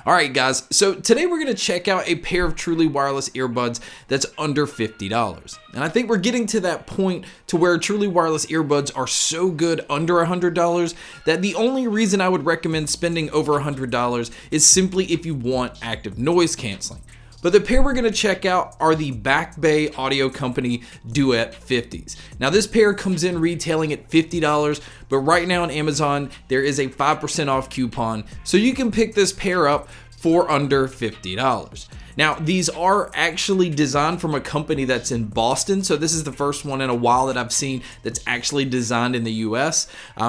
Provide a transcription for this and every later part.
Alright guys, so today we're going to check out a pair of truly wireless earbuds that's under $50. And I think we're getting to that point to where truly wireless earbuds are so good under $100 that the only reason I would recommend spending over $100 is simply if you want active noise canceling. But the pair we're going to check out are the Back Bay Audio Company Duet 50s. Now this pair comes in retailing at $50, but right now on Amazon there is a 5% off coupon, so you can pick this pair up for under $50. Now these are actually designed from a company that's in Boston, so this is the first one in a while that I've seen that's actually designed in the US.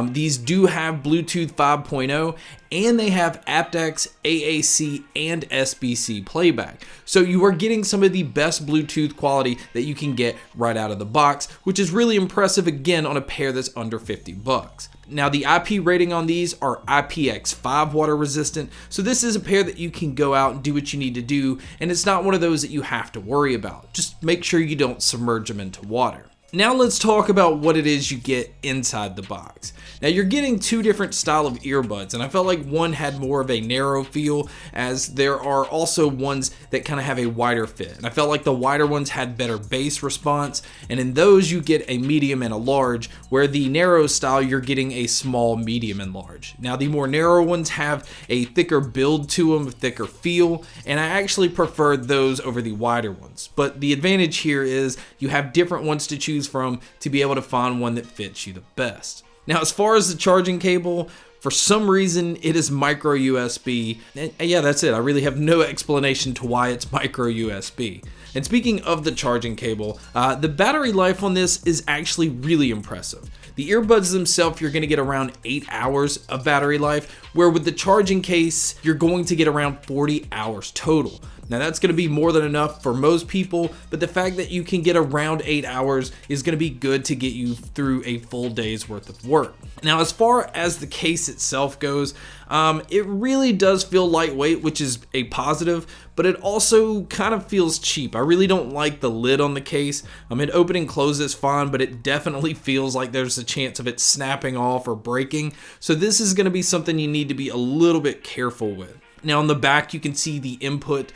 These do have Bluetooth 5.0 and they have aptX, AAC, and SBC playback. So you are getting some of the best Bluetooth quality that you can get right out of the box, which is really impressive again on a pair that's under 50 bucks. Now the IP rating on these are IPX5 water resistant, so this is a pair that you can go out and do what you need to do, and it's not one of those that you have to worry about. Just make sure you don't submerge them into water. Now let's talk about what it is you get inside the box. Now you're getting two different style of earbuds, and I felt like one had more of a narrow feel, as there are also ones that kind of have a wider fit. And I felt like the wider ones had better bass response, and in those you get a medium and a large, where the narrow style you're getting a small, medium, and large. Now the more narrow ones have a thicker build to them, a thicker feel, and I actually prefer those over the wider ones. But the advantage here is you have different ones to choose from to be able to find one that fits you the best. Now as far as the charging cable, for some reason it is micro USB, and yeah, that's it. I really have no explanation to why it's micro USB. And speaking of the charging cable, the battery life on this is actually really impressive. The earbuds themselves, you're going to get around 8 hours of battery life, where with the charging case, you're going to get around 40 hours total. Now that's going to be more than enough for most people, but the fact that you can get around 8 hours is going to be good to get you through a full day's worth of work. Now as far as the case itself goes, it really does feel lightweight, which is a positive, but it also kind of feels cheap. I really don't like the lid on the case. It open and close is fine, but it definitely feels like there's a chance of it snapping off or breaking. So this is going to be something you need to be a little bit careful with. Now on the back you can see the input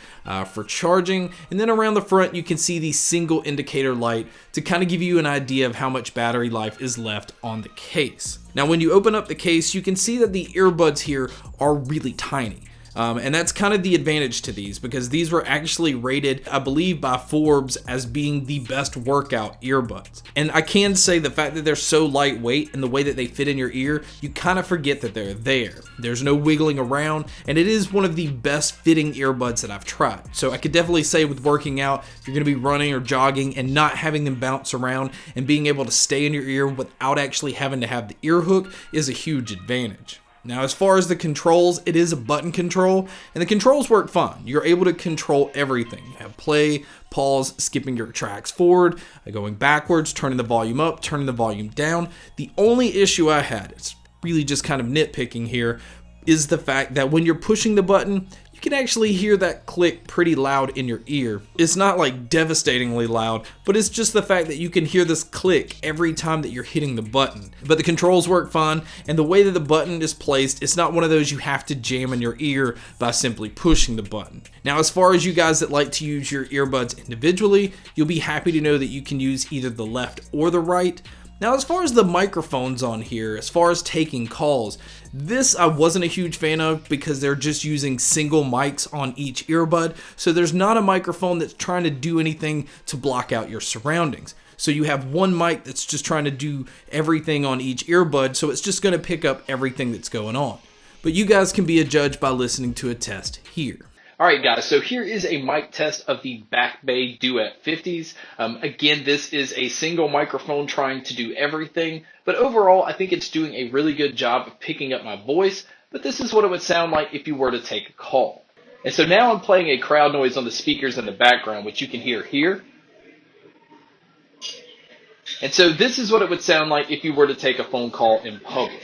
for charging, and then around the front you can see the single indicator light to kind of give you an idea of how much battery life is left on the case. Now when you open up the case, you can see that the earbuds here are really tiny. And that's kind of the advantage to these, because these were actually rated, I believe, by Forbes as being the best workout earbuds. And I can say the fact that they're so lightweight and the way that they fit in your ear, you kind of forget that they're there. There's no wiggling around, and it is one of the best fitting earbuds that I've tried. So I could definitely say with working out, if you're going to be running or jogging and not having them bounce around and being able to stay in your ear without actually having to have the ear hook is a huge advantage. Now as far as the controls, it is a button control, and the controls work fine. You're able to control everything. You have play, pause, skipping your tracks forward, going backwards, turning the volume up, turning the volume down. The only issue I had, it's really just kind of nitpicking here, is the fact that when you're pushing the button, you can actually hear that click pretty loud in your ear. It's not like devastatingly loud, but it's just the fact that you can hear this click every time that you're hitting the button. But the controls work fine, and the way that the button is placed, it's not one of those you have to jam in your ear by simply pushing the button. Now as far as you guys that like to use your earbuds individually, you'll be happy to know that you can use either the left or the right. Now as far as the microphones on here, as far as taking calls, this I wasn't a huge fan of because they're just using single mics on each earbud, so there's not a microphone that's trying to do anything to block out your surroundings. So you have one mic that's just trying to do everything on each earbud, so it's just going to pick up everything that's going on. But you guys can be a judge by listening to a test here. Alright guys, so here is a mic test of the Back Bay Duet 50s. Again, this is a single microphone trying to do everything, but overall I think it's doing a really good job of picking up my voice, but this is what it would sound like if you were to take a call. And so now I'm playing a crowd noise on the speakers in the background, which you can hear here. And so this is what it would sound like if you were to take a phone call in public.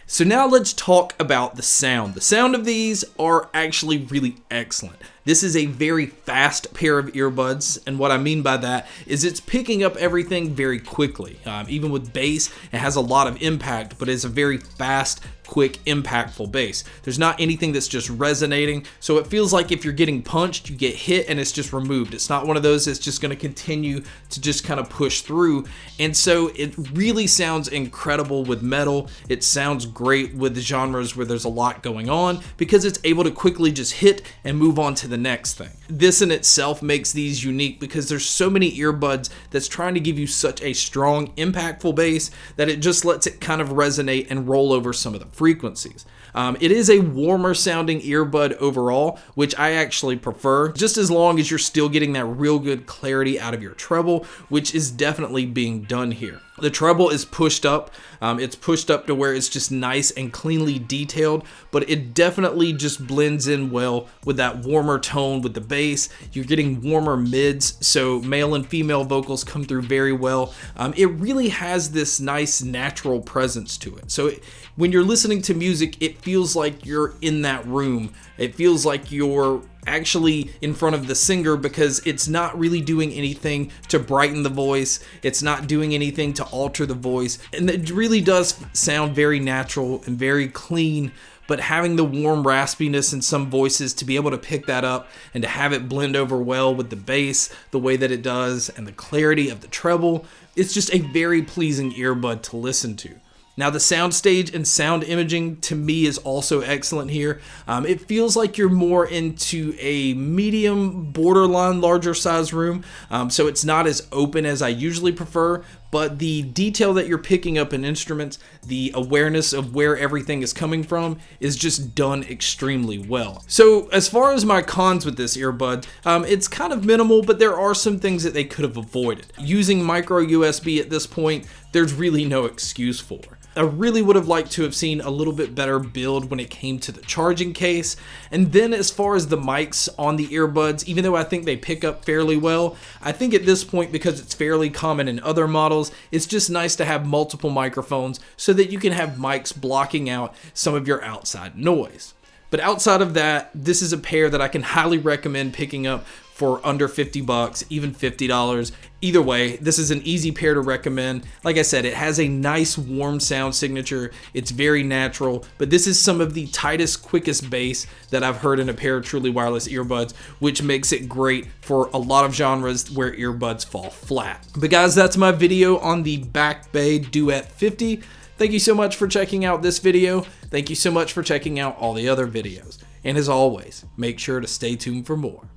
So now let's talk about the sound. The sound of these are actually really excellent. This is a very fast pair of earbuds, and what I mean by that is it's picking up everything very quickly. Even with bass, it has a lot of impact, but it's a very fast, quick, impactful bass. There's not anything that's just resonating, so it feels like if you're getting punched, you get hit and it's just removed. It's not one of those that's just going to continue to just kind of push through, and so it really sounds incredible with metal. It sounds great with the genres where there's a lot going on because it's able to quickly just hit and move on to the next thing. This in itself makes these unique because there's so many earbuds that's trying to give you such a strong, impactful bass that it just lets it kind of resonate and roll over some of the frequencies. It is a warmer sounding earbud overall, which I actually prefer, just as long as you're still getting that real good clarity out of your treble, which is definitely being done here. The treble is pushed up. It's pushed up to where it's just nice and cleanly detailed, but it definitely just blends in well with that warmer tone with the bass. You're getting warmer mids, so male and female vocals come through very well. It really has this nice natural presence to it. So when you're listening to music, it feels like you're in that room. It feels like you're actually in front of the singer because it's not really doing anything to brighten the voice. It's not doing anything to alter the voice. And it really does sound very natural and very clean, but having the warm raspiness in some voices to be able to pick that up and to have it blend over well with the bass the way that it does and the clarity of the treble, it's just a very pleasing earbud to listen to. Now the soundstage and sound imaging to me is also excellent here. It feels like you're more into a medium, borderline larger size room, so it's not as open as I usually prefer, but the detail that you're picking up in instruments, the awareness of where everything is coming from is just done extremely well. So as far as my cons with this earbud, it's kind of minimal, but there are some things that they could have avoided. Using micro USB at this point, there's really no excuse for. I really would have liked to have seen a little bit better build when it came to the charging case. And then as far as the mics on the earbuds, even though I think they pick up fairly well, I think at this point, because it's fairly common in other models, it's just nice to have multiple microphones so that you can have mics blocking out some of your outside noise. But outside of that, this is a pair that I can highly recommend picking up for under 50 bucks, even $50. Either way, this is an easy pair to recommend. Like I said, it has a nice warm sound signature. It's very natural, but this is some of the tightest, quickest bass that I've heard in a pair of truly wireless earbuds, which makes it great for a lot of genres where earbuds fall flat. But guys, that's my video on the Back Bay Duet 50. Thank you so much for checking out this video. Thank you so much for checking out all the other videos. And as always, make sure to stay tuned for more.